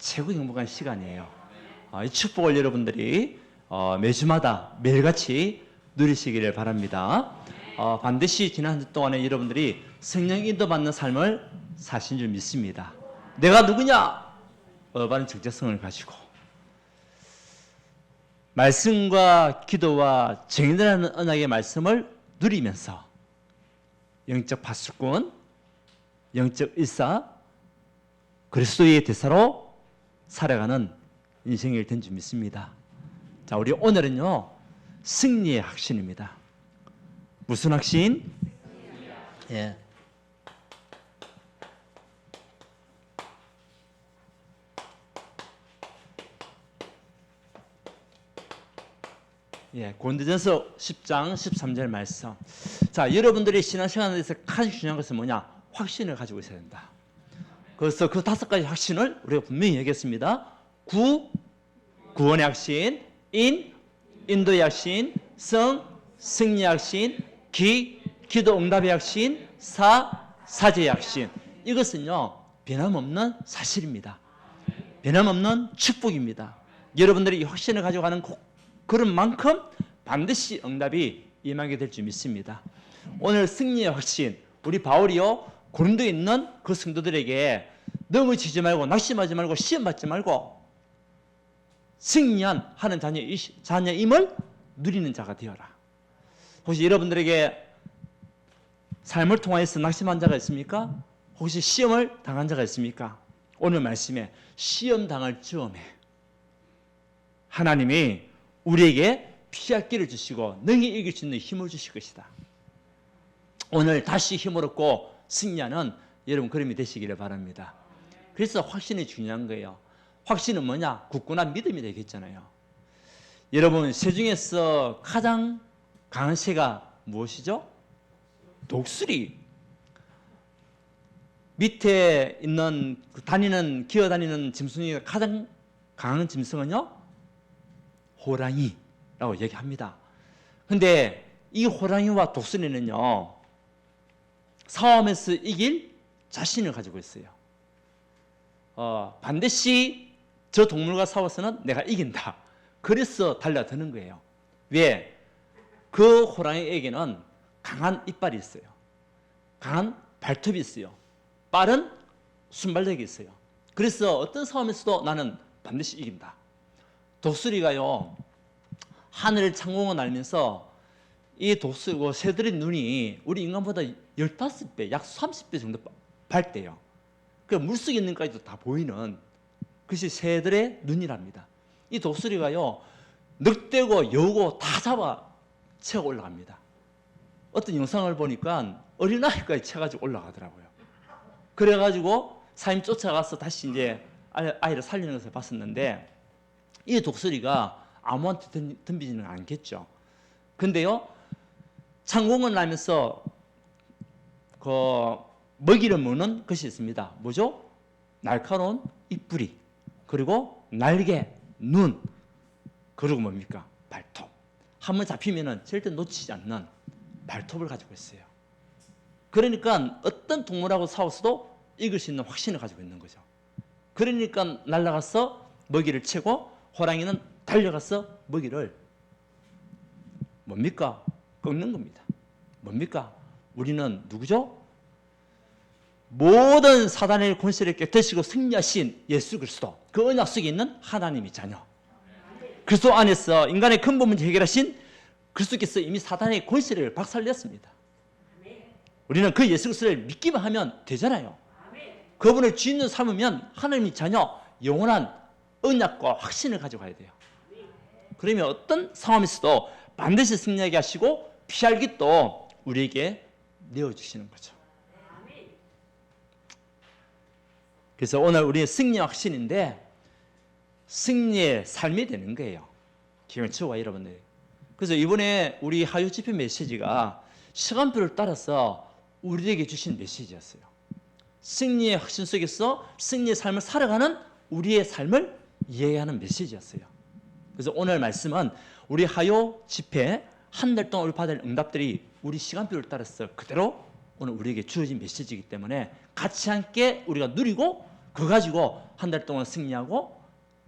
최고 행복한 시간이에요. 이 축복을 여러분들이 매주마다 매일같이 누리시기를 바랍니다. 반드시 지난 한 주 동안에 여러분들이 성령 인도받는 삶을 사신 줄 믿습니다. 내가 누구냐? 바른 정체성을 가지고 말씀과 기도와 정의라는 언약의 말씀을 누리면서 영적 파수꾼, 영적 일사, 그리스도의 대사로 살아가는 인생일 된 줄 믿습니다. 자, 우리 오늘은요 승리의 확신입니다. 무슨 확신? 예. 고린도전서 10장 13절 말씀. 자, 여러분들이 신앙생활에 대해서 가장 중요한 것은 뭐냐? 확신을 가지고 있어야 된다. 그래서 그 5가지 확신을 우리가 분명히 얘기했습니다. 구원의 확신, 인도의 확신, 승리의 확신, 기도 응답의 확신, 사제의 확신. 이것은요 변함없는 사실입니다. 변함없는 축복입니다. 여러분들이 이 확신을 가지고 가는 그런 만큼 반드시 응답이 임하게 될 줄 믿습니다. 오늘 승리의 확신, 우리 바울이요 고린도에 있는 그 성도들에게 넘어지지 말고 낙심하지 말고 시험받지 말고 승리한 하는 자녀임을 누리는 자가 되어라. 혹시 여러분들에게 삶을 통하여서 낙심한 자가 있습니까? 혹시 시험을 당한 자가 있습니까? 오늘 말씀에 시험 당할 즈음에 하나님이 우리에게 피할 길을 주시고 능히 이길 수 있는 힘을 주실 것이다. 오늘 다시 힘을 얻고 승리하는 여러분 그림이 되시기를 바랍니다. 그래서 확신이 중요한 거예요. 확신은 뭐냐? 굳건한 믿음이 되겠잖아요. 여러분 새 중에서 가장 강한 새가 무엇이죠? 독수리. 밑에 있는 기어다니는 짐승 중에 가장 강한 짐승은요 호랑이라고 얘기합니다. 근데 이 호랑이와 독수리는요 싸움에서 이길 자신을 가지고 있어요. 반드시 저 동물과 싸워서는 내가 이긴다. 그래서 달려드는 거예요. 왜? 그 호랑이에게는 강한 이빨이 있어요. 강한 발톱이 있어요. 빠른 순발력이 있어요. 그래서 어떤 싸움에서도 나는 반드시 이긴다. 독수리가요 하늘을 창공을 날면서 이 새들의 눈이 우리 인간보다 15배, 약 30배 정도 밝대요. 그 물속에 있는 것까지도 다 보이는 그것이 새들의 눈이랍니다. 이 독수리가요 늑대고 여우고 다 잡아 채워 올라갑니다. 어떤 영상을 보니까 어린아이까지 채가지고 올라가더라고요. 그래가지고 사임 쫓아가서 다시 이제 아이를 살리는 것을 봤었는데 이 독수리가 아무한테 덤비지는 않겠죠. 근데요 창공을 나면서 그 먹이를 먹는 것이 있습니다. 뭐죠? 날카로운 입뿌리, 그리고 날개, 눈, 그리고 뭡니까? 발톱. 한번 잡히면은 절대 놓치지 않는 발톱을 가지고 있어요. 그러니까 어떤 동물하고 싸웠어도 이길 수 있는 확신을 가지고 있는 거죠. 그러니까 날아가서 먹이를 채고 호랑이는 달려가서 먹이를 뭡니까? 꺾는 겁니다. 뭡니까? 우리는 누구죠? 모든 사단의 권세를 깨뜨리시고 승리하신 예수 그리스도, 그 언약 속에 있는 하나님의 자녀. 그리스도 안에서 인간의 근본 문제 해결하신 그리스도께서 이미 사단의 권세를 박살냈습니다. 우리는 그 예수 그리스도를 믿기만 하면 되잖아요. 그분을 주인으로 삼으면 하나님의 자녀, 영원한 언약과 확신을 가져가야 돼요. 그러면 어떤 상황에서도 반드시 승리하게 하시고 피할 길도 우리에게 내어주시는 거죠. 그래서 오늘 우리의 승리 확신인데 승리의 삶이 되는 거예요. 기원초와 여러분들. 그래서 이번에 우리 하유 집회 메시지가 시간표를 따라서 우리에게 주신 메시지였어요. 승리의 확신 속에서 승리의 삶을 살아가는 우리의 삶을 이해하는 메시지였어요. 그래서 오늘 말씀은 우리 하요 집회 한 달 동안 우리 받을 응답들이 우리 시간표를 따라서 그대로 오늘 우리에게 주어진 메시지이기 때문에 같이 함께 우리가 누리고 그거 가지고 한 달 동안 승리하고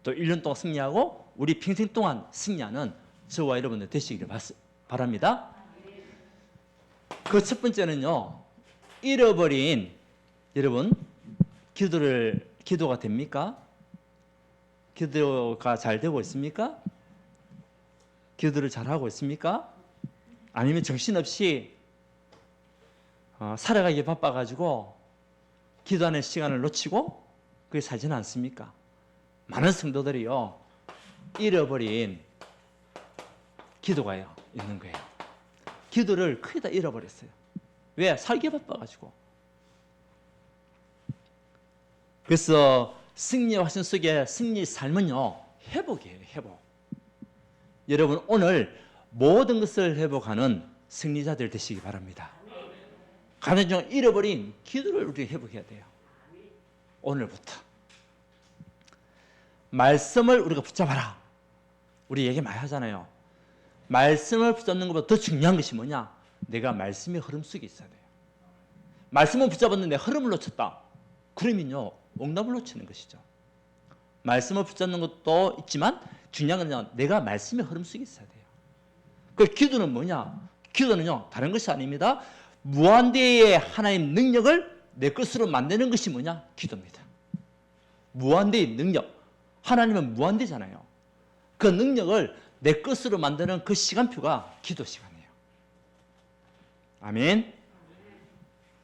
또 1년 동안 승리하고 우리 평생 동안 승리하는 저와 여러분들 되시기를 바랍니다. 그 첫 번째는요, 잃어버린, 여러분, 기도가 됩니까? 기도가 잘 되고 있습니까? 기도를 잘하고 있습니까? 아니면 정신없이 살아가기 바빠가지고 기도하는 시간을 놓치고 그게 살지는 않습니까? 많은 성도들이요, 잃어버린 기도가 있는 거예요. 기도를 크게 다 잃어버렸어요. 왜? 살기 바빠가지고. 그래서 승리의 화신 속에 승리의 삶은요, 회복이에요. 회복. 여러분, 오늘 모든 것을 회복하는 승리자들 되시기 바랍니다. 가장 중요한 잃어버린 기도를 우리 회복해야 돼요. 오늘부터. 말씀을 우리가 붙잡아라. 우리 얘기 많이 하잖아요. 말씀을 붙잡는 것보다 더 중요한 것이 뭐냐? 내가 말씀의 흐름 속에 있어야 돼요. 말씀을 붙잡았는데 흐름을 놓쳤다. 그러면요, 응답을 놓치는 것이죠. 말씀을 붙잡는 것도 있지만 중요한 건 내가 말씀의 흐름 속에 있어야 돼요. 그 기도는 뭐냐? 기도는요, 다른 것이 아닙니다. 무한대의 하나님 능력을 내 것으로 만드는 것이 뭐냐? 기도입니다. 무한대의 능력. 하나님은 무한대잖아요. 그 능력을 내 것으로 만드는 그 시간표가 기도 시간이에요. 아멘.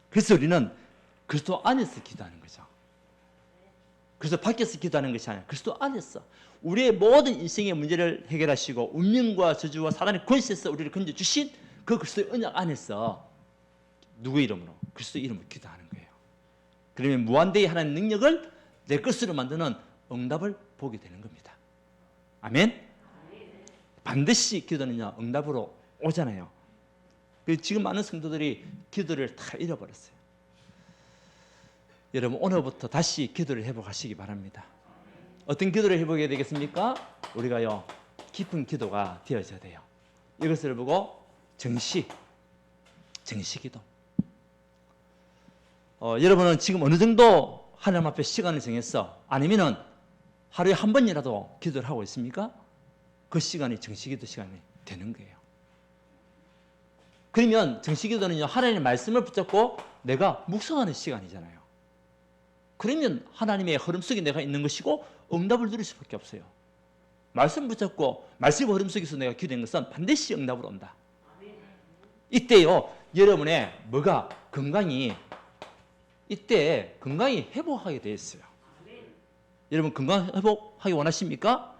그래서 우리는 그리스도 안에서 기도하는 거죠. 그래서 밖에서 기도하는 것이 아니라 그리스도 안에서 우리의 모든 인생의 문제를 해결하시고 운명과 저주와 사단의 권세에서 우리를 건져주신 그 그리스도의 언약 안에서 누구 이름으로? 그리스도의 이름으로 기도하는 거예요. 그러면 무한대의 하나님 능력을 내 것으로 만드는 응답을 보게 되는 겁니다. 아멘. 반드시 기도는요, 응답으로 오잖아요. 지금 많은 성도들이 기도를 다 잃어버렸어요. 여러분, 오늘부터 다시 기도를 회복하시기 바랍니다. 어떤 기도를 회복해야 되겠습니까? 우리가요, 깊은 기도가 되어져야 돼요. 이것을 보고 정시 기도. 여러분은 지금 어느 정도 하나님 앞에 시간을 정했어? 아니면은 하루에 한 번이라도 기도를 하고 있습니까? 그 시간이 정시기도 시간이 되는 거예요. 그러면 정시기도는요, 하나님의 말씀을 붙잡고 내가 묵상하는 시간이잖아요. 그러면 하나님의 흐름 속에 내가 있는 것이고 응답을 누릴 수밖에 없어요. 말씀 붙잡고 말씀 흐름 속에서 내가 기도한 것은 반드시 응답으로 온다. 이때요, 여러분의 뭐가 이때 건강이 회복하게 되어 있어요. 여러분, 건강 회복하기 원하십니까?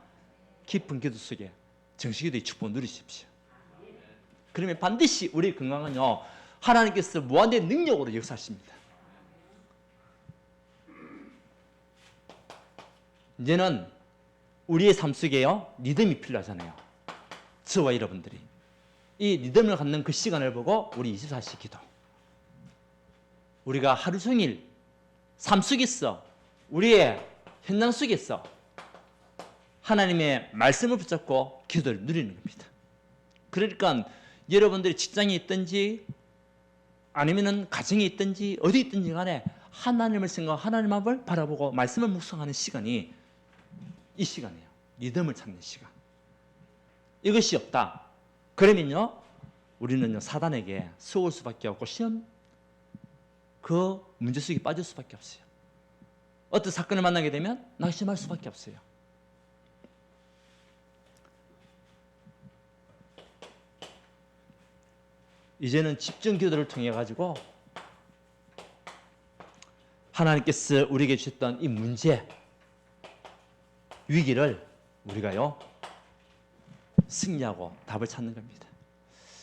깊은 기도 속에 정식기도의 축복을 누리십시오. 그러면 반드시 우리 건강은요, 하나님께서 무한대의 능력으로 역사하십니다. 이제는 우리의 삶 속에요, 리듬이 필요하잖아요. 저와 여러분들이 이 리듬을 갖는 그 시간을 보고 우리 24시 기도, 우리가 하루 종일 삶 속에서 우리의 현장 속에서 하나님의 말씀을 붙잡고 기도를 누리는 겁니다. 그러니까 여러분들이 직장에 있든지 아니면은 가정에 있든지 어디 있든지 간에 하나님을 생각하고 하나님 앞을 바라보고 말씀을 묵상하는 시간이 이 시간이에요. 리듬을 찾는 시간. 이것이 없다. 그러면요, 우리는요, 사단에게 속을 수밖에 없고 시험 그 문제 속에 빠질 수밖에 없어요. 어떤 사건을 만나게 되면 낙심할 수밖에 없어요. 이제는 집중 기도를 통해 가지고 하나님께서 우리에게 주셨던 이 문제, 위기를 우리가요, 승리하고 답을 찾는 겁니다.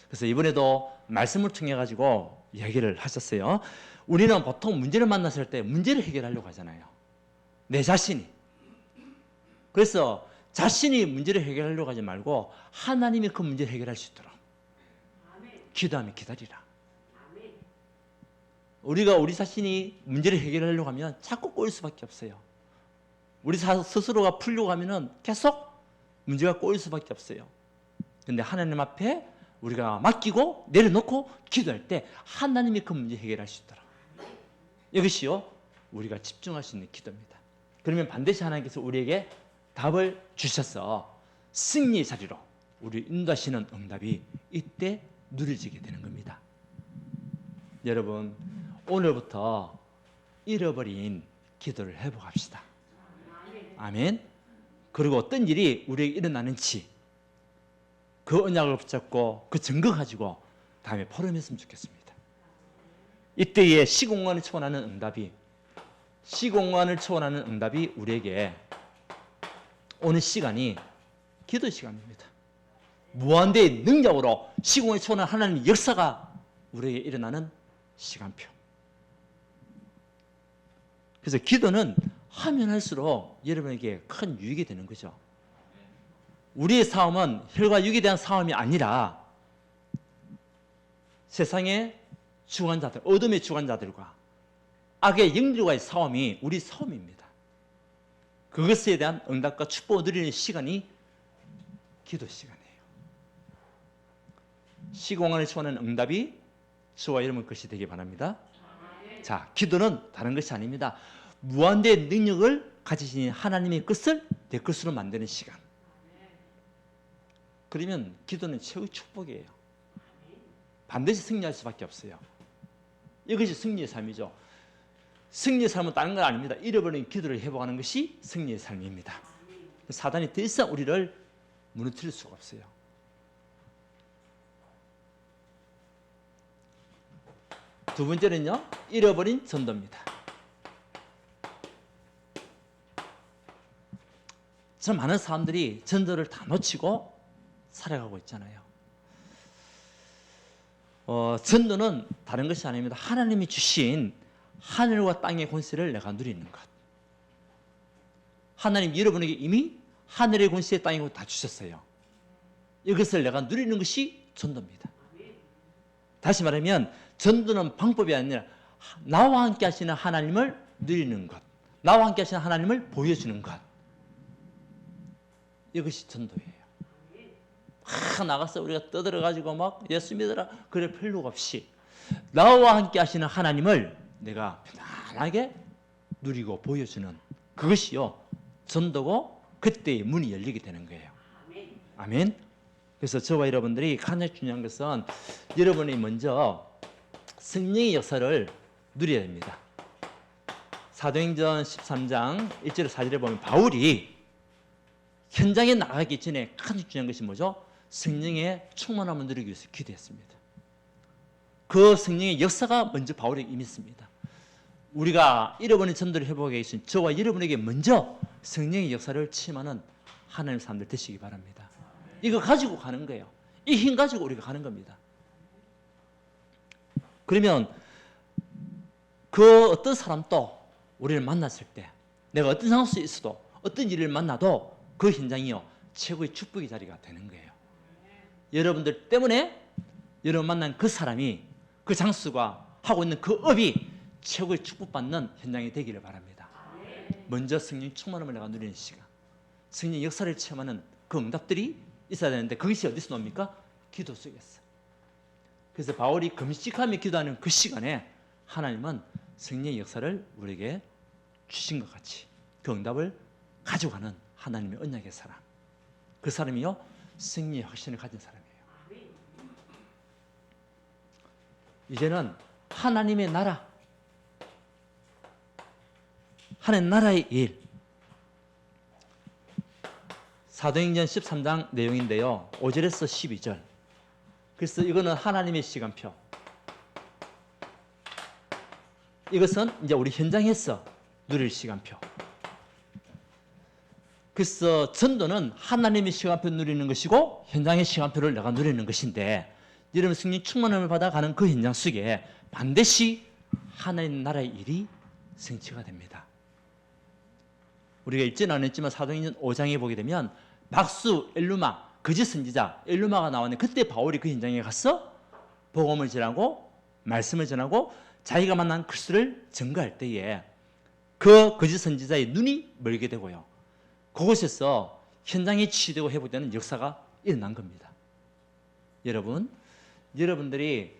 그래서 이번에도 말씀을 통해 가지고 얘기를 하셨어요. 우리는 보통 문제를 만났을 때 문제를 해결하려고 하잖아요. 내 자신이. 그래서 자신이 문제를 해결하려고 하지 말고 하나님이 그 문제를 해결할 수 있도록 기도하며 기다리라. 우리가 우리 자신이 문제를 해결하려고 하면 자꾸 꼬일 수밖에 없어요. 우리 스스로가 풀려고 하면은 계속 문제가 꼬일 수밖에 없어요. 그런데 하나님 앞에 우리가 맡기고 내려놓고 기도할 때 하나님이 그 문제 해결할 수 있도록. 이것이요, 우리가 집중할 수 있는 기도입니다. 그러면 반드시 하나님께서 우리에게 답을 주셔서 승리의 자리로 우리 인도하시는 응답이 이때 누려지게 되는 겁니다. 여러분, 오늘부터 잃어버린 기도를 회복합시다. 아멘. 그리고 어떤 일이 우리에게 일어나는지 그 언약을 붙잡고 그 증거 가지고 다음에 포럼했으면 좋겠습니다. 이때의 시공간을 초월하는 응답이 우리에게 오는 시간이 기도 시간입니다. 무한대의 능력으로 시공간을 초월하는 하나님의 역사가 우리에게 일어나는 시간표. 그래서 기도는 하면 할수록 여러분에게 큰 유익이 되는 거죠. 우리의 싸움은 혈과 육에 대한 싸움이 아니라 세상의 주관자들, 어둠의 주관자들과 악의 영들과의 싸움이 우리 싸움입니다. 그것에 대한 응답과 축복을 누리는 시간이 기도 시간이에요. 시공간을 초월하는 응답이 저와 여러분 것이 되기 바랍니다. 자, 기도는 다른 것이 아닙니다. 무한대의 능력을 가지신 하나님의 것을 내 것으로 만드는 시간. 그러면 기도는 최고의 축복이에요. 반드시 승리할 수밖에 없어요. 이것이 승리의 삶이죠. 승리의 삶은 다른 건 아닙니다. 잃어버린 기도를 회복하는 것이 승리의 삶입니다. 사단이 더 이상 우리를 무너뜨릴 수가 없어요. 두 번째는요, 잃어버린 전도입니다. 참 많은 사람들이 전도를 다 놓치고 살아가고 있잖아요. 전도는 다른 것이 아닙니다. 하나님이 주신 하늘과 땅의 권세를 내가 누리는 것. 하나님 여러분에게 이미 하늘의 권세, 땅의 권세 다 주셨어요. 이것을 내가 누리는 것이 전도입니다. 다시 말하면 전도는 방법이 아니라 나와 함께 하시는 하나님을 누리는 것, 나와 함께 하시는 하나님을 보여주는 것. 이것이 전도예요. 나가서 우리가 떠들어가지고 막 예수 믿어라 그럴 필요가 없이 나와 함께 하시는 하나님을 내가 편안하게 누리고 보여주는 그것이요 전도고, 그때의 문이 열리게 되는 거예요. 아멘. 그래서 저와 여러분들이 가장 중요한 것은 여러분이 먼저 성령의 역사를 누려야 됩니다. 사도행전 13장 1절 4절에 보면 바울이 현장에 나가기 전에 가장 중요한 것이 뭐죠? 성령의 충만함을 누리기 위해서 기도했습니다. 그 성령의 역사가 먼저 바울에게 임했습니다. 우리가 잃어버린 전도를 회복하기 위해서 저와 여러분에게 먼저 성령의 역사를 체험하는 하나님의 사람들 되시기 바랍니다. 이거 가지고 가는 거예요. 이 힘 가지고 우리가 가는 겁니다. 그러면 그 어떤 사람도 우리를 만났을 때 내가 어떤 상황에 있어도 어떤 일을 만나도 그 현장이요 최고의 축복의 자리가 되는 거예요. 여러분들 때문에 여러분 만난 그 사람이 그 장수가 하고 있는 그 업이 최고의 축복받는 현장이 되기를 바랍니다. 먼저 성령 충만함을 내가 누리는 시간, 성령 역사를 체험하는 그 응답들이 있어야 되는데 그것이 어디서 나옵니까? 기도 속에서. 그래서 바울이 금식하며 기도하는 그 시간에 하나님은 성령의 역사를 우리에게 주신 것 같이 그 응답을 가져가는 하나님의 언약의 사람, 그 사람이요 승리의 확신을 가진 사람이에요. 이제는 하나님의 나라, 하나님 나라의 일, 사도행전 13장 내용인데요 5절에서 12절. 그래서 이거는 하나님의 시간표, 이것은 이제 우리 현장에서 누릴 시간표. 그래서 전도는 하나님의 시간표 누리는 것이고 현장의 시간표를 내가 누리는 것인데, 여러분 성령 충만함을 받아가는 그 현장 속에 반드시 하나님 나라의 일이 성취가 됩니다. 우리가 읽지는 않았지만 사도행전 5장에 보게 되면 박수, 엘루마, 거짓 선지자 엘루마가 나왔는데 그때 바울이 그 현장에 가서 복음을 전하고 말씀을 전하고 자기가 만난 그리스도를 증거할 때에 그 거짓 선지자의 눈이 멀게 되고요, 그곳에서 현장이 치유되고 회복되는 역사가 일어난 겁니다. 여러분들이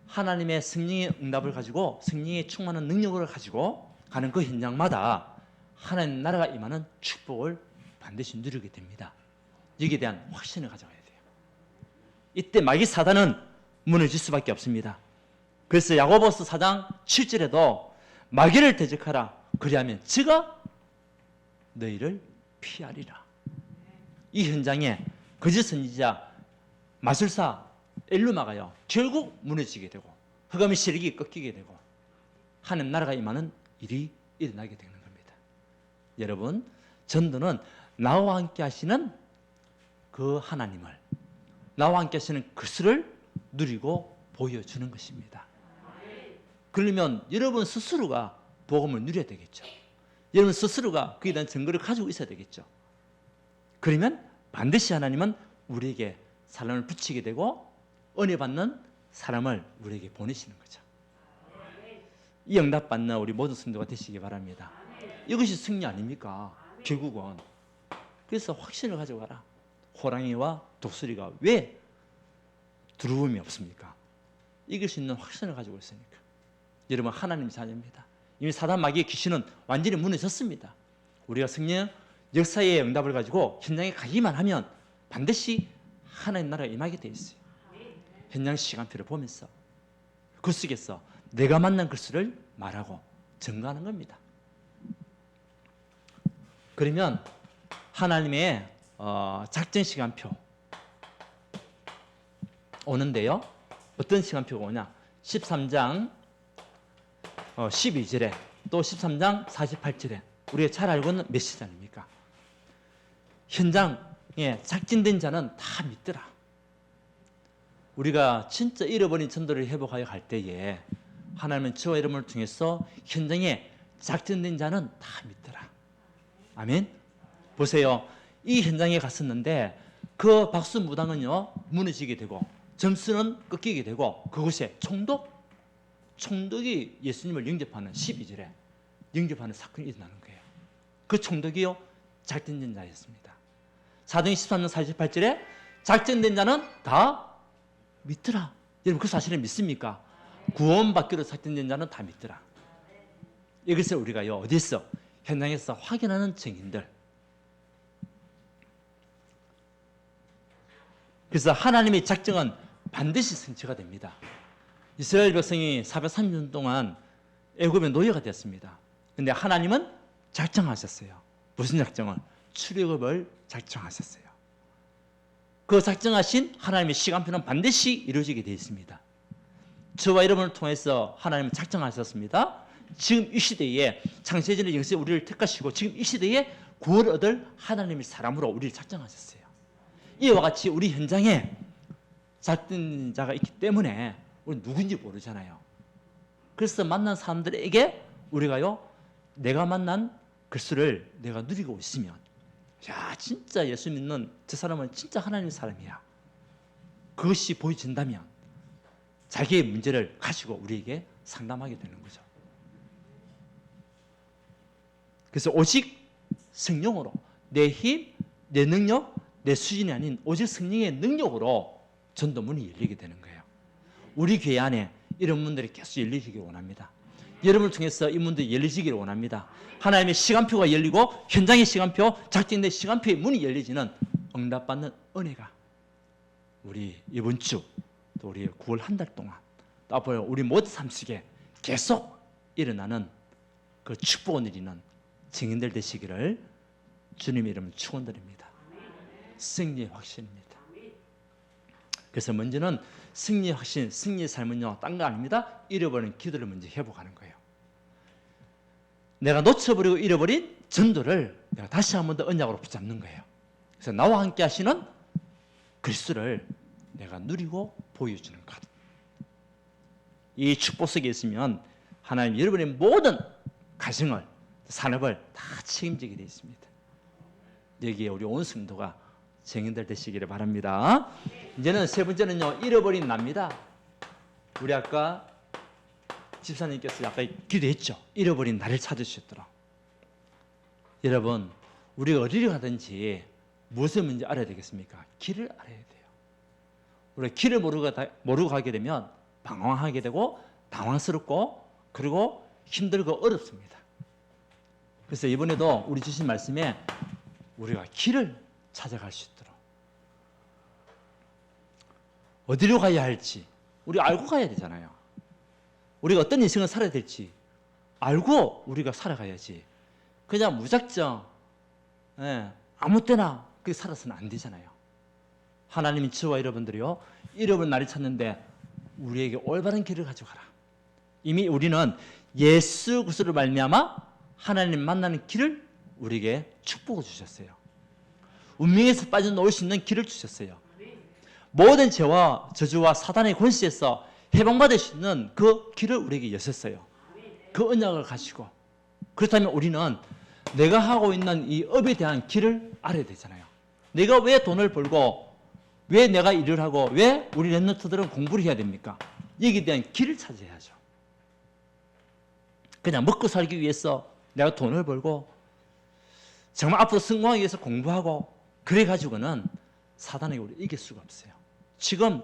하나님의 성령의 응답을 가지고 성령의 충만한 능력을 가지고 가는 그 현장마다 하나님 나라가 임하는 축복을 반드시 누리게 됩니다. 여기에 대한 확신을 가져가야 돼요. 이때 마귀 사단은 무너질 수밖에 없습니다. 그래서 야고보서 4장 7절에도 마귀를 대적하라. 그리하면 저가 너희를 피하리라. 이 현장에 거짓 선지자, 마술사 엘루마가요 결국 무너지게 되고 흑암의 세력이 꺾이게 되고 하나님 나라가 임하는 일이 일어나게 되는 겁니다. 여러분, 전도는 나와 함께 하시는 그 하나님을, 나와 함께 하시는 그리스도를 누리고 보여주는 것입니다. 그러면 여러분 스스로가 복음을 누려야 되겠죠. 여러분 스스로가 그에 대한 증거를 가지고 있어야 되겠죠. 그러면 반드시 하나님은 우리에게 사람을 붙이게 되고 은혜 받는 사람을 우리에게 보내시는 거죠. 이 응답받는 우리 모든 성도가 되시기 바랍니다. 이것이 승리 아닙니까? 결국은. 그래서 확신을 가져가라. 호랑이와 독수리가 왜 두려움이 없습니까? 이길 수 있는 확신을 가지고 있으니까. 여러분 하나님 자녀입니다. 이미 사단 마귀의 귀신은 완전히 무너졌습니다. 우리가 성령 역사의 응답을 가지고 현장에 가기만 하면 반드시 하나님 나라가 임하게 돼 있어요. 현장 시간표를 보면서 그 속에서 내가 만난 글수를 말하고 증거하는 겁니다. 그러면 하나님의 작전 시간표 오는데요. 어떤 시간표가 오냐? 13장 12절에 또 13장 48절에 우리가 잘 알고 있는 메시지 아닙니까? 현장에 작진된 자는 다 믿더라. 우리가 진짜 잃어버린 전도를 회복하여 갈 때에 하나님은 저와 여러분을 통해서 현장에 작정된 자는 다 믿더라. 아멘. 보세요. 이 현장에 갔었는데 그 박수 무당은요 무너지게 되고 점수는 꺾이게 되고 그곳에 총독이 예수님을 영접하는 12절에 영접하는 사건이 일어나는 거예요. 그 총독이요 작정된 자였습니다. 사도행 13장 48절에 작정된 자는 다 믿더라. 여러분 그 사실을 믿습니까? 구원받기로 작정된 자는 다 믿더라. 이것을 우리가요 어디서 현장에서 확인하는 증인들. 그래서 하나님의 작정은 반드시 성취가 됩니다. 이스라엘 백성이 430년 동안 애굽의 노예가 되었습니다. 그런데 하나님은 작정하셨어요. 무슨 작정을? 출애굽을 작정하셨어요. 그 작정하신 하나님의 시간표는 반드시 이루어지게 되어 있습니다. 저와 여러분을 통해서 하나님은 작정하셨습니다. 지금 이 시대에 창세전의 영세 우리를 택하시고 지금 이 시대에 구원을 얻을 하나님의 사람으로 우리를 작정하셨어요. 이와 같이 우리 현장에 작정된 자가 있기 때문에 우리 누군지 모르잖아요. 그래서 만난 사람들에게 우리가요 내가 만난 그리스도를 내가 누리고 있으면 야 진짜 예수 믿는 저 사람은 진짜 하나님의 사람이야. 그것이 보여진다면 자기의 문제를 가지고 우리에게 상담하게 되는 거죠. 그래서 오직 성령으로 내 힘, 내 능력, 내 수준이 아닌 오직 성령의 능력으로 전도문이 열리게 되는 거예요. 우리 교회 안에 이런 문들이 계속 열리시길 원합니다. 여러분을 통해서 이 문들이 열리시기를 원합니다. 하나님의 시간표가 열리고 현장의 시간표, 작정된 시간표의 문이 열리지는 응답받는 은혜가 우리 이번 주 또 우리 9월 한 달 동안 또 앞으로 우리 모든 삶 속에 계속 일어나는 그 축복을 누리는 증인들 되시기를 주님의 이름으로 축원드립니다. 승리의 확신입니다. 그래서 먼저는 승리의 확신, 승리의 삶은요 딴 거 아닙니다. 잃어버린 기도를 먼저 회복하는 거예요. 내가 놓쳐버리고 잃어버린 전도를 내가 다시 한 번 더 언약으로 붙잡는 거예요. 그래서 나와 함께 하시는 그리스도를 내가 누리고 보여주는 것. 이 축복 속에 있으면 하나님 여러분의 모든 가정을, 산업을 다 책임지게 되어 있습니다. 여기에 우리 온 성도가 증인들 되시기를 바랍니다. 이제는 세 번째는요 잃어버린 납니다. 우리 아까 집사님께서 아까 기도했죠. 잃어버린 나를 찾으셨더라. 여러분 우리가 어디를 가든지 무엇을 먼저 알아야 되겠습니까? 길을 알아야 돼요. 우리가 길을 모르고 가게 되면 방황하게 되고 당황스럽고 그리고 힘들고 어렵습니다. 그래서 이번에도 우리 주신 말씀에 우리가 길을 찾아갈 수 있도록 어디로 가야 할지 우리 알고 가야 되잖아요. 우리가 어떤 인생을 살아야 될지 알고 우리가 살아가야지. 그냥 무작정 아무 때나 그렇게 살아서는 안 되잖아요. 하나님이 저와 여러분들이요 잃어버린 날이 찾는데 우리에게 올바른 길을 가져가라. 이미 우리는 예수 그리스도로 말미암아 하나님 만나는 길을 우리에게 축복을 주셨어요. 운명에서 빠져나올 수 있는 길을 주셨어요. 모든 죄와 저주와 사단의 권세에서 해방받을 수 있는 그 길을 우리에게 여셨어요. 그 언약을 가지고. 그렇다면 우리는 내가 하고 있는 이 업에 대한 길을 알아야 되잖아요. 내가 왜 돈을 벌고 왜 내가 일을 하고 왜 우리 랩런트들은 공부를 해야 됩니까? 여기에 대한 길을 찾아야죠. 그냥 먹고 살기 위해서 내가 돈을 벌고 정말 앞으로 성공하기 위해서 공부하고 그래가지고는 사단에게 우리 이길 수가 없어요. 지금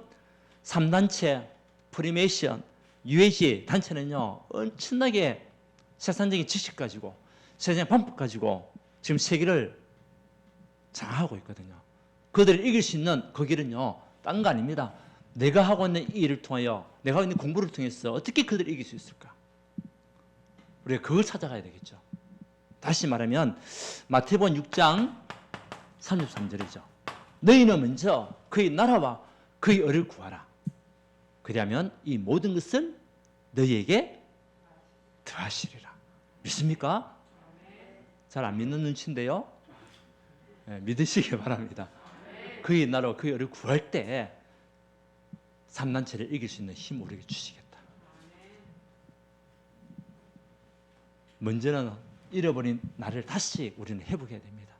3단체, 프리메이션, UAG 단체는요 엄청나게 세상적인 지식 가지고 세상의 방법 가지고 지금 세계를 장악하고 있거든요. 그들을 이길 수 있는 그 길은요 다른 거 아닙니다. 내가 하고 있는 이 일을 통하여 내가 하고 있는 공부를 통해서 어떻게 그들을 이길 수 있을까? 우리가 그걸 찾아가야 되겠죠. 다시 말하면 마태복음 6장 33절이죠. 너희는 먼저 그의 나라와 그의 의를 구하라. 그리하면 이 모든 것을 너희에게 더하시리라. 믿습니까? 잘 안 믿는 눈치인데요. 믿으시기 바랍니다. 그의 나라와 그의 의를 구할 때 3단체를 이길 수 있는 힘을 우리에게 주시겠다. 먼저는 잃어버린 나를 다시 우리는 회복해야 됩니다.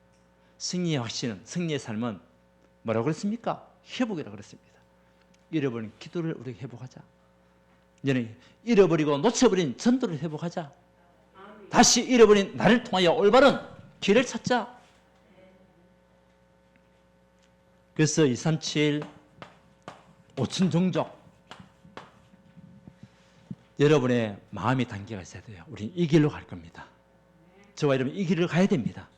승리의 확신은, 승리의 삶은 뭐라고 그랬습니까? 회복이라고 그랬습니다. 잃어버린 기도를 우리가 회복하자. 이제는 잃어버리고 놓쳐버린 전도를 회복하자. 다시 잃어버린 나를 통하여 올바른 길을 찾자. 그래서 237 5천 종족 여러분의 마음이 단계가 있어야 돼요. 우리는 이 길로 갈 겁니다. 저와 여러분 이 길을 가야 됩니다.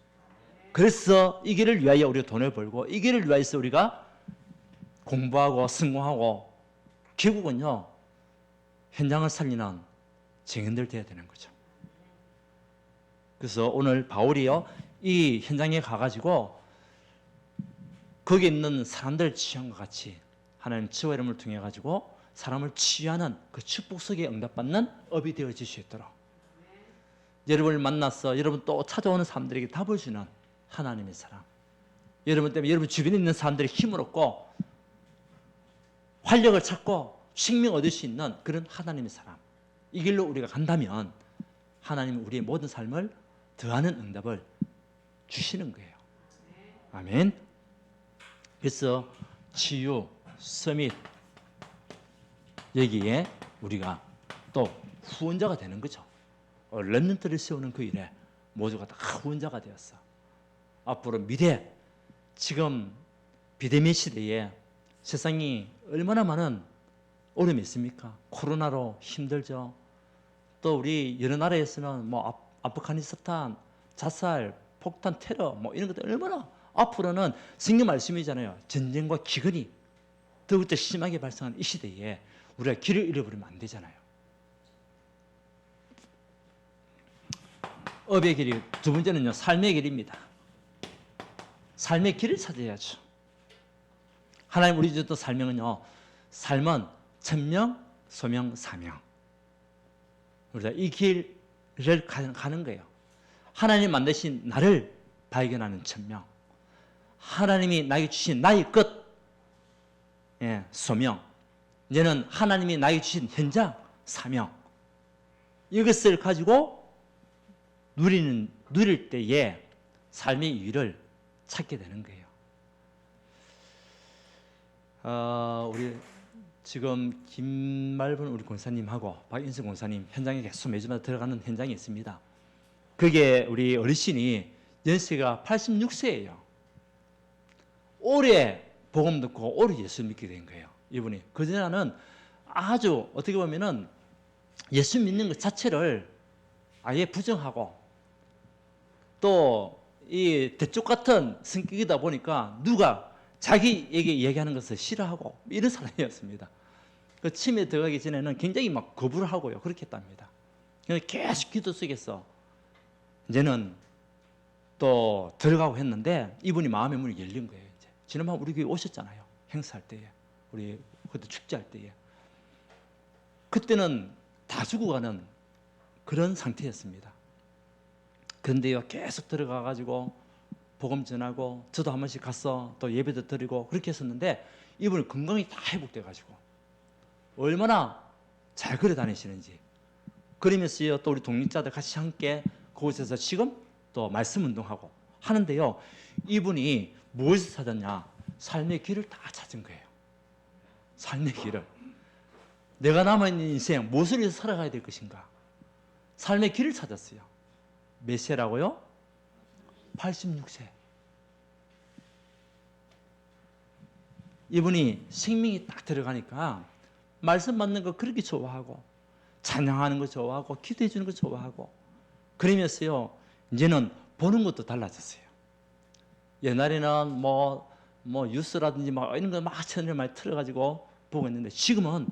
그래서 이 길을 위하여 우리가 돈을 벌고 이 길을 위하여서 우리가 공부하고 성공하고 결국은요 현장을 살리는 증인들 되어야 되는 거죠. 그래서 오늘 바울이요 이 현장에 가가지고 거기 있는 사람들을 치유한 것 같이 하나님 저와 여러분을 통해 가지고 사람을 치유하는 그 축복 속에 응답받는 업이 되어질 수 있도록 여러분을 만나서 여러분 또 찾아오는 사람들에게 답을 주는 하나님의 사람, 여러분 때문에 여러분 주변에 있는 사람들이 힘을 얻고 활력을 찾고 생명 얻을 수 있는 그런 하나님의 사람, 이 길로 우리가 간다면 하나님은 우리의 모든 삶을 더하는 응답을 주시는 거예요. 아멘. 그래서 치유, 서밋 여기에 우리가 또 후원자가 되는 거죠. 렘넌트를 세우는 그 일에 모두가 다 후원자가 되었어. 앞으로 미래, 지금 비대면 시대에 세상이 얼마나 많은 어려움이 있습니까? 코로나로 힘들죠. 또 우리 여러 나라에서는 뭐 아프가니스탄, 자살, 폭탄, 테러 뭐 이런 것들 얼마나 앞으로는 성경 말씀이잖아요. 전쟁과 기근이 더욱더 심하게 발생하는 이 시대에 우리가 길을 잃어버리면 안 되잖아요. 업의 길이 두 번째는요 삶의 길입니다. 삶의 길을 찾아야죠. 하나님 우리 주셨던 삶은요 삶은 천명, 소명, 사명. 우리가 이 길을 가는 거예요. 하나님 만드신 나를 발견하는 천명, 하나님이 나에게 주신 나의 끝, 소명, 이제는 하나님이 나에게 주신 현장, 사명. 이것을 가지고 누릴 때에 삶의 이유를 찾게 되는 거예요. 우리 지금 김말분 우리 권사님하고 박인수 권사님 현장에 계속 매주마다 들어가는 현장이 있습니다. 그게 우리 어르신이 연세가 86세예요. 올해 복음 듣고 올해 예수 믿게 된 거예요. 이분이 그전에는 아주 어떻게 보면은 예수 믿는 것 자체를 아예 부정하고 또 이 대쪽 같은 성격이다 보니까 누가 자기에게 얘기하는 것을 싫어하고 이런 사람이었습니다. 그 침에 들어가기 전에는 굉장히 막 거부를 하고요. 그렇게 했답니다. 계속 기도 속에서 이제는 또 들어가고 했는데 이분이 마음의 문이 열린 거예요. 이제. 지난번 우리 교회 오셨잖아요. 행사할 때에. 우리 그때 축제할 때에. 그때는 다 죽어가는 그런 상태였습니다. 그런데요, 계속 들어가 가지고 복음 전하고 저도 한 번씩 가서 또 예배도 드리고 그렇게 했었는데 이분은 건강이 다 회복돼 가지고 얼마나 잘 걸어 다니시는지. 그러면서요, 또 우리 독립자들 같이 함께 그곳에서 지금 또 말씀 운동하고 하는데요, 이분이 무엇을 찾았냐? 삶의 길을 다 찾은 거예요. 삶의 길을. 내가 남아있는 인생 무엇을 위해서 살아가야 될 것인가? 삶의 길을 찾았어요. 몇 세라고요? 86세. 이분이 생명이 딱 들어가니까 말씀 받는 거 그렇게 좋아하고 찬양하는 거 좋아하고 기도해 주는 거 좋아하고 그러면서요, 이제는 보는 것도 달라졌어요. 옛날에는 뭐 뉴스라든지 막 이런 거 막 채널 많이 틀어가지고 보고 있는데 지금은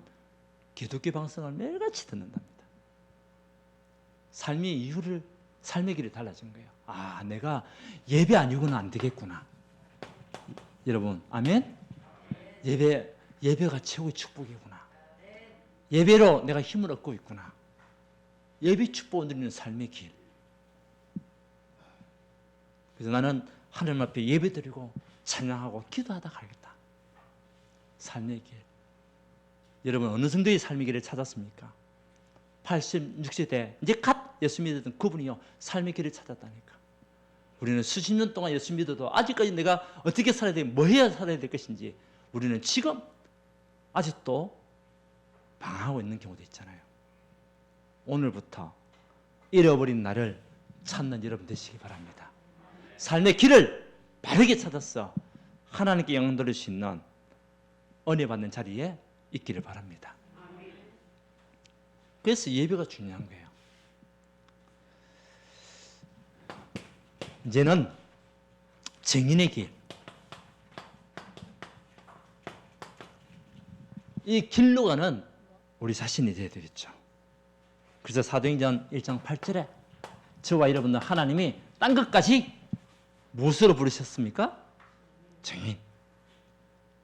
기독교 방송을 매일같이 듣는답니다. 삶의 길이 달라진 거예요. 아, 내가 예배 아니고는 안 되겠구나. 여러분, 아멘? 예배가 최고의 축복이구나. 예배로 내가 힘을 얻고 있구나. 예배 축복을 누리는 삶의 길. 그래서 나는 하나님 앞에 예배 드리고 찬양하고 기도하다 가겠다. 삶의 길. 여러분, 어느 정도의 삶의 길을 찾았습니까? 86세대 이제 갓 예수 믿었던 그분이요, 삶의 길을 찾았다니까. 우리는 수십 년 동안 예수 믿어도 아직까지 내가 어떻게 살아야 돼, 뭐 해야 살아야 될 것인지 우리는 지금 아직도 방황하고 있는 경우도 있잖아요. 오늘부터 잃어버린 나를 찾는 여러분 되시기 바랍니다. 삶의 길을 바르게 찾아서 하나님께 영광 돌릴 수 있는 은혜 받는 자리에 있기를 바랍니다. 그래서 예배가 중요한 거예요. 이제는 증인의 길. 이 길로 가는 우리 자신이 되어야 되겠죠. 그래서 사도행전 1장 8절에 저와 여러분들 하나님이 딴 것까지 무엇으로 부르셨습니까? 증인.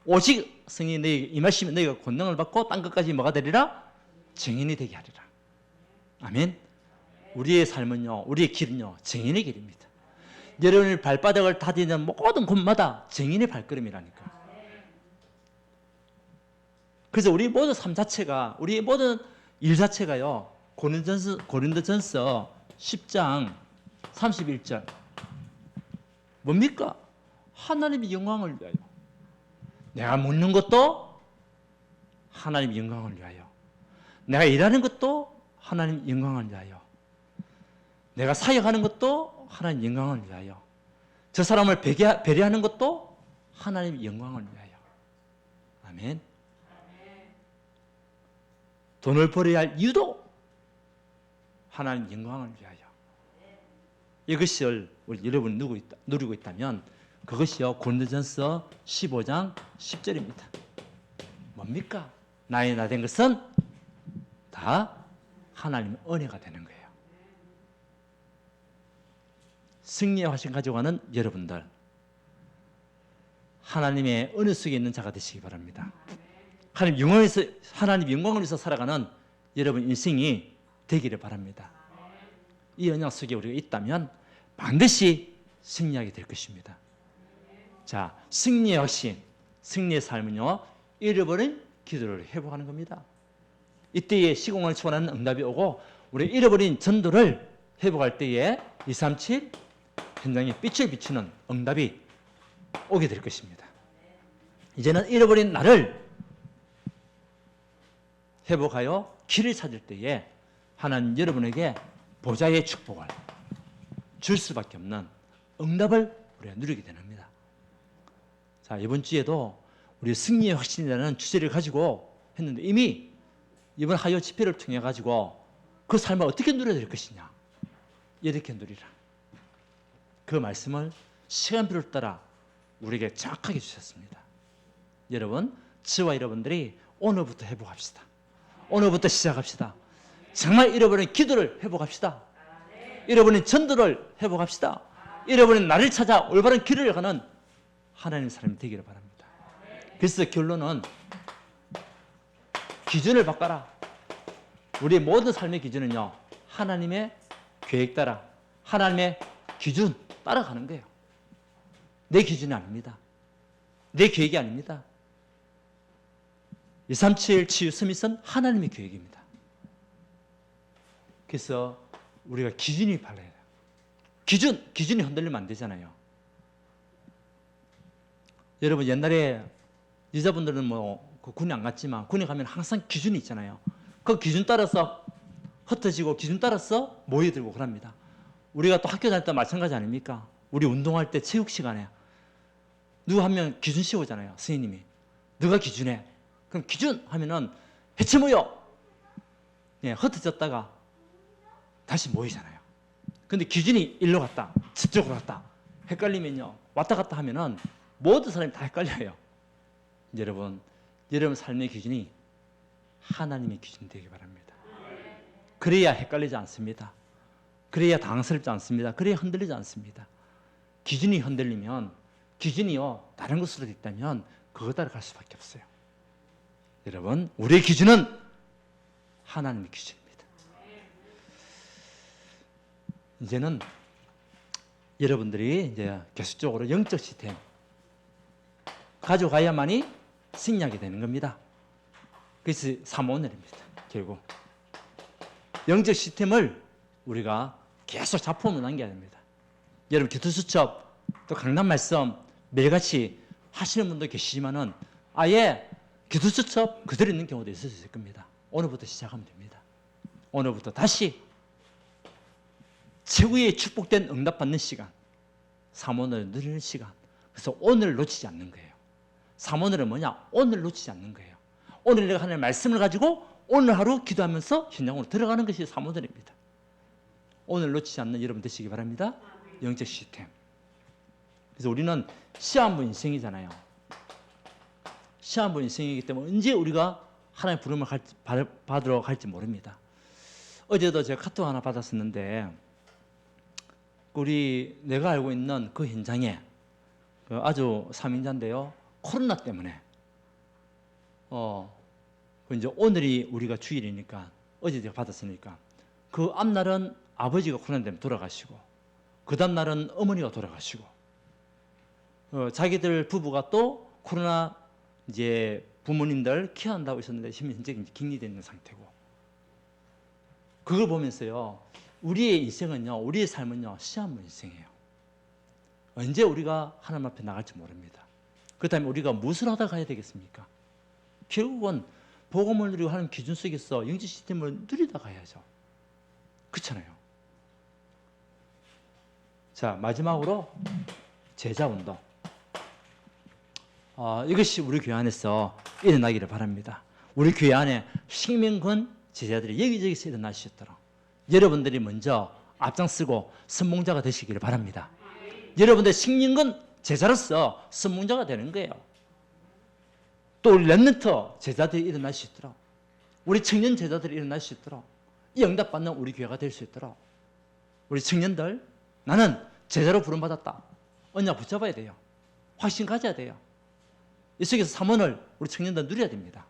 오직 성령이 너희에게 임하시면 너희가 권능을 받고 딴 것까지 뭐가 되리라? 증인이 되게 하리라. 아멘. 우리의 삶은요, 우리의 길은요, 증인의 길입니다. 여러분의 발바닥을 다디는 모든 곳마다 증인의 발걸음이라니까. 그래서 우리 모든 삶 자체가, 우리 모든 일 자체가요, 고린도전서 10장 31절 뭡니까? 하나님의 영광을 위하여. 내가 묻는 것도 하나님의 영광을 위하여. 내가 일하는 것도 하나님 영광을 위하여. 내가 사역하는 것도 하나님 영광을 위하여. 저 사람을 배려하는 것도 하나님 영광을 위하여. 아멘. 돈을 벌어야 할 이유도 하나님 영광을 위하여. 이것을 우리 여러분 누리고 있다면 그것이요, 고린도전서 15장 10절입니다. 뭡니까? 나의 나 된 것은 다 하나님의 은혜가 되는 거예요. 승리의 화신 가져가는 여러분들, 하나님의 은혜 속에 있는 자가 되시기 바랍니다. 하나님 영광을 위해서 살아가는 여러분 인생이 되기를 바랍니다. 이 언약 속에 우리가 있다면 반드시 승리하게 될 것입니다. 자, 승리의 확신, 승리의 삶은요, 잃어버린 기도를 회복하는 겁니다. 이때에 시공을 초월하는 응답이 오고 우리 잃어버린 전도를 회복할 때에 237 현장에 빛을 비추는 응답이 오게 될 것입니다. 이제는 잃어버린 나를 회복하여 길을 찾을 때에 하나님 여러분에게 보좌의 축복을 줄 수밖에 없는 응답을 우리가 누리게 됩니다. 자, 이번 주에도 우리 승리의 확신이라는 주제를 가지고 했는데 이미 이번 하요 집회를 통해 가지고 그 삶을 어떻게 누려야 될 것이냐, 이렇게 누리라. 그 말씀을 시간표를 따라 우리에게 정확하게 주셨습니다. 여러분, 저와 여러분들이 오늘부터 회복합시다. 오늘부터 시작합시다. 정말 잃어버린 기도를 회복합시다. 잃어버린 전도를 회복합시다. 잃어버린 나를 찾아 올바른 길을 가는 하나님의 사람이 되기를 바랍니다. 그래서 결론은 기준을 바꿔라. 우리의 모든 삶의 기준은요, 하나님의 계획 따라, 하나님의 기준 따라가는 거예요. 내 기준이 아닙니다. 내 계획이 아닙니다. 237 치유 서밋은 하나님의 계획입니다. 그래서 우리가 기준이 발라야 돼요. 기준이 흔들리면 안 되잖아요. 여러분, 옛날에 여자분들은 군에 안 갔지만 군에 가면 항상 기준이 있잖아요. 그 기준 따라서 흩어지고 기준 따라서 모여들고 그럽니다. 우리가 또 학교 다닐 때 마찬가지 아닙니까? 우리 운동할 때 체육 시간에 누구 한 명 기준 씌우잖아요. 선생님이. 너가 기준해. 그럼 기준 하면은 해체 모여. 예, 흩어졌다가 다시 모이잖아요. 근데 기준이 일로 갔다, 저쪽으로 갔다. 헷갈리면요, 왔다 갔다 하면은 모든 사람이 다 헷갈려요. 여러분 삶의 기준이 하나님의 기준이 되기 바랍니다. 그래야 헷갈리지 않습니다. 그래야 당황스럽지 않습니다. 그래야 흔들리지 않습니다. 기준이 흔들리면, 기준이요 다른 것으로 있다면 그거 따라갈 수밖에 없어요. 여러분, 우리의 기준은 하나님의 기준입니다. 이제는 여러분들이 이제 계속적으로 영적 시스템 가져가야만이 승리하게 되는 겁니다. 그래서 사모ner입니다. 결국 영적 시스템을 우리가 계속 작품으로 남겨야 됩니다. 여러분, 기도수첩 또 강단 말씀 매일같이 하시는 분도 계시지만은 아예 기도수첩 그대로 있는 경우도 있을 수 있을 겁니다. 오늘부터 시작하면 됩니다. 오늘부터 다시 최후의 축복된 응답받는 시간, 사모ner을 누리는 시간. 그래서 오늘 놓치지 않는 거예요. 사모ner은 뭐냐? 오늘 놓치지 않는 거예요. 오늘 내가 하나님의 말씀을 가지고 오늘 하루 기도하면서 현장으로 들어가는 것이 사모ner입니다. 오늘 놓치지 않는 여러분 되시기 바랍니다. 영적 시스템. 그래서 우리는 시한부 인생이잖아요. 시한부 인생이기 때문에 언제 우리가 하나님의 부름을 받으러 갈지 모릅니다. 어제도 제가 카톡 하나 받았었는데, 내가 알고 있는 그 현장에 아주 사명자인데요, 코로나 때문에 이제 오늘이 우리가 주일이니까 어제 제가 받았으니까 그 앞날은 아버지가 코로나 때문에 돌아가시고 그 다음 날은 어머니가 돌아가시고 자기들 부부가 또 코로나 이제 부모님들 케어한다고 있었는데 현재 격리되어 있는 상태고, 그걸 보면서요, 우리의 인생은요, 우리의 삶은요, 시한부 인생이에요. 언제 우리가 하나님 앞에 나갈지 모릅니다. 그렇다면 우리가 무엇을 하다 가야 되겠습니까? 결국은 복음을 누리고 하나님 기준 속에서 영적 시스템을 누리다 가야죠. 그렇잖아요. 자, 마지막으로 제자 운동. 이것이 우리 교회 안에서 일어나기를 바랍니다. 우리 교회 안에 생명권 제자들이 여기저기서 일어나시도록 여러분들이 먼저 앞장서고 선봉자가 되시기를 바랍니다. 여러분들 생명권 제자로서 선봉자가 되는 거예요. 또 우리 렘넌트 제자들이 일어날 수 있도록, 우리 청년 제자들이 일어날 수 있도록, 이 응답받는 우리 교회가 될 수 있도록 우리 청년들, 나는 제자로 부름받았다, 언약 붙잡아야 돼요. 확신 가져야 돼요. 이 속에서 사모를 우리 청년들 누려야 됩니다.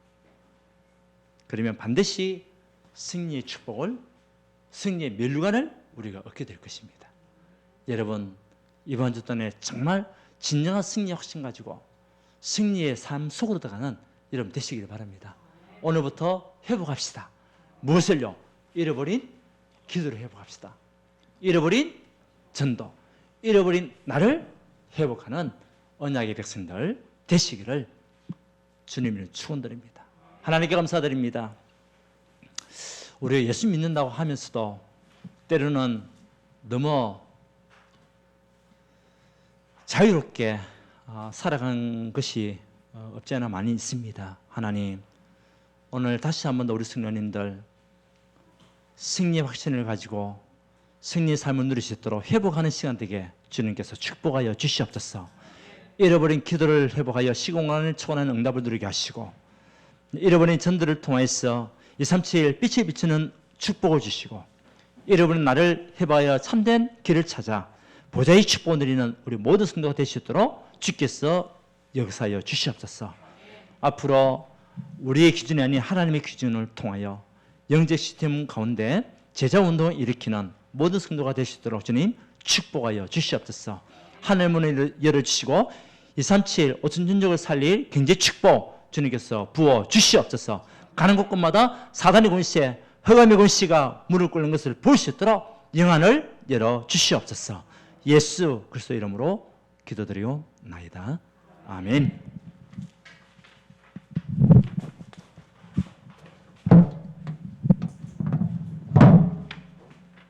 그러면 반드시 승리의 축복을, 승리의 멸류관을 우리가 얻게 될 것입니다. 여러분, 이번 주 동안에 정말 진정한 승리의 확신 가지고 승리의 삶 속으로 들어가는 여러분 되시기를 바랍니다. 오늘부터 회복합시다. 무엇을요? 잃어버린 기도를 회복합시다. 잃어버린 전도, 잃어버린 나를 회복하는 언약의 백성들 되시기를 주님을 축원드립니다. 하나님께 감사드립니다. 우리가 예수 믿는다고 하면서도 때로는 너무 자유롭게 살아간 것이 없지 않아 많이 있습니다. 하나님, 오늘 다시 한 번 더 우리 성도님들 승리의 확신을 가지고 승리의 삶을 누릴 수 있도록 회복하는 시간 되게 주님께서 축복하여 주시옵소서. 잃어버린 기도를 회복하여 시공간을 초월하는 응답을 누리게 하시고, 잃어버린 전도를 통해서 237 빛이 비추는 축복을 주시고, 잃어버린 나를 회복하여 참된 길을 찾아 보좌의 축복을 누리는 우리 모든 성도가 될 수 있도록 주께서 역사하여 주시옵소서. 앞으로 우리의 기준이 아닌 하나님의 기준을 통하여 영적 시스템 가운데 제자 운동을 일으키는 모든 성도가 될 수 있도록 주님 축복하여 주시옵소서. 하늘 문을 열어주시고 237 오천 전적을 살릴 경제 축복 주님께서 부어 주시옵소서. 가는 곳곳마다 사단의 권세, 흑암의 권세가 무릎 꿇는 것을 볼 수 있도록 영안을 열어 주시옵소서. 예수 그리스도 이름으로 기도드리옵나이다. 아멘.